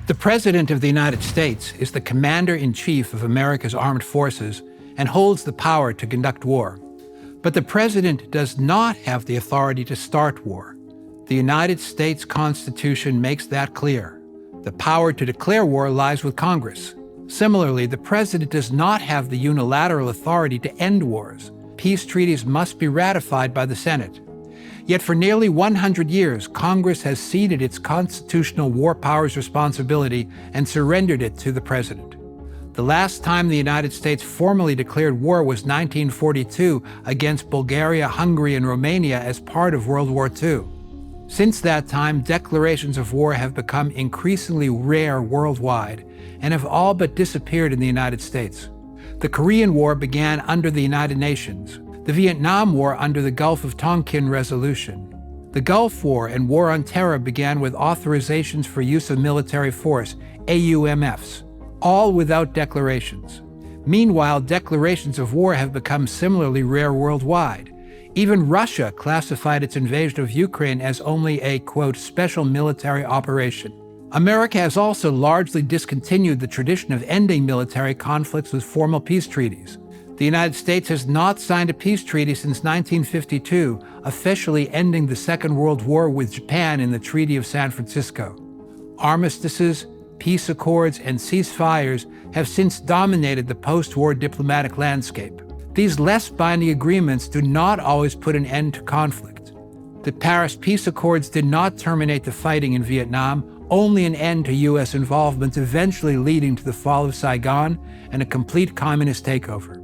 The President of the United States is the Commander-in-Chief of America's armed forces and holds the power to conduct war. But the President does not have the authority to start war. The United States Constitution makes that clear. The power to declare war lies with Congress. Similarly, the President does not have the unilateral authority to end wars. Peace treaties must be ratified by the Senate. Yet for nearly 100 years, Congress has ceded its constitutional war powers responsibility and surrendered it to the President. The last time the United States formally declared war was 1942 against Bulgaria, Hungary, and Romania as part of World War II. Since that time, declarations of war have become increasingly rare worldwide and have all but disappeared in the United States. The Korean War began under the United Nations, the Vietnam War under the Gulf of Tonkin Resolution. The Gulf War and War on Terror began with authorizations for use of military force, AUMFs, all without declarations. Meanwhile, declarations of war have become similarly rare worldwide. Even Russia classified its invasion of Ukraine as only a, quote, special military operation. America has also largely discontinued the tradition of ending military conflicts with formal peace treaties. The United States has not signed a peace treaty since 1952, officially ending the Second World War with Japan in the Treaty of San Francisco. Armistices, peace accords, and ceasefires have since dominated the post-war diplomatic landscape. These less binding agreements do not always put an end to conflict. The Paris Peace Accords did not terminate the fighting in Vietnam, only an end to U.S. involvement, eventually leading to the fall of Saigon and a complete communist takeover.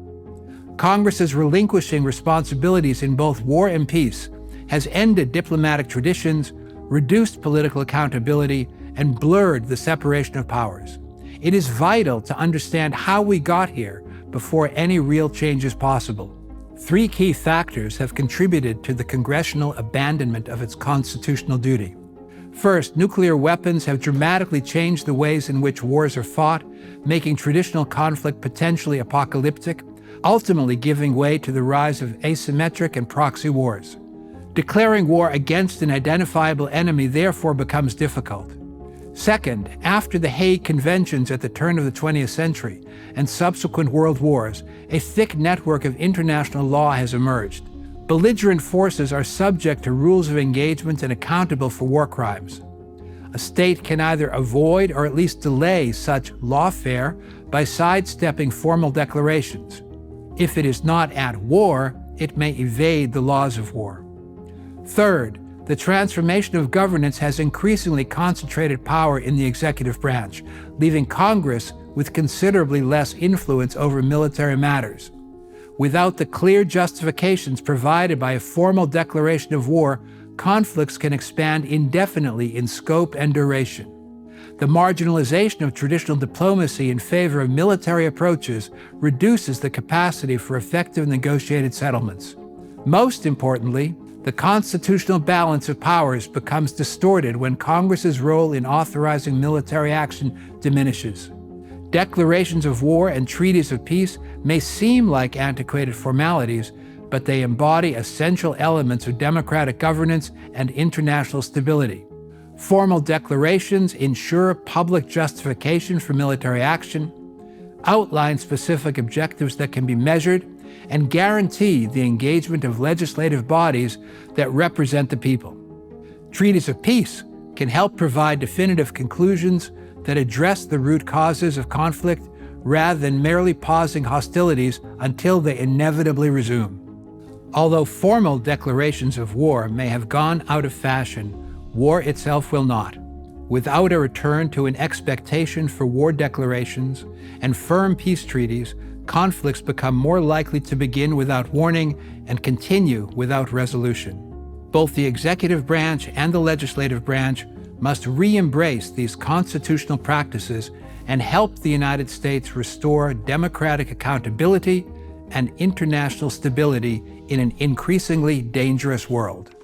Congress's relinquishing responsibilities in both war and peace has ended diplomatic traditions, reduced political accountability, and blurred the separation of powers. It is vital to understand how we got here before any real change is possible. Three key factors have contributed to the congressional abandonment of its constitutional duty. First, nuclear weapons have dramatically changed the ways in which wars are fought, making traditional conflict potentially apocalyptic, ultimately giving way to the rise of asymmetric and proxy wars. Declaring war against an identifiable enemy therefore becomes difficult. Second, after the Hague Conventions at the turn of the 20th century and subsequent world wars, a thick network of international law has emerged. Belligerent forces are subject to rules of engagement and accountable for war crimes. A state can either avoid or at least delay such lawfare by sidestepping formal declarations. If it is not at war, it may evade the laws of war. Third, the transformation of governance has increasingly concentrated power in the executive branch, leaving Congress with considerably less influence over military matters. Without the clear justifications provided by a formal declaration of war, conflicts can expand indefinitely in scope and duration. The marginalization of traditional diplomacy in favor of military approaches reduces the capacity for effective negotiated settlements. Most importantly, the constitutional balance of powers becomes distorted when Congress's role in authorizing military action diminishes. Declarations of war and treaties of peace may seem like antiquated formalities, but they embody essential elements of democratic governance and international stability. Formal declarations ensure public justification for military action, outline specific objectives that can be measured, and guarantee the engagement of legislative bodies that represent the people. Treaties of peace can help provide definitive conclusions that address the root causes of conflict rather than merely pausing hostilities until they inevitably resume. Although formal declarations of war may have gone out of fashion, war itself will not. Without a return to an expectation for war declarations and firm peace treaties, conflicts become more likely to begin without warning and continue without resolution. Both the executive branch and the legislative branch must re-embrace these constitutional practices and help the United States restore democratic accountability and international stability in an increasingly dangerous world.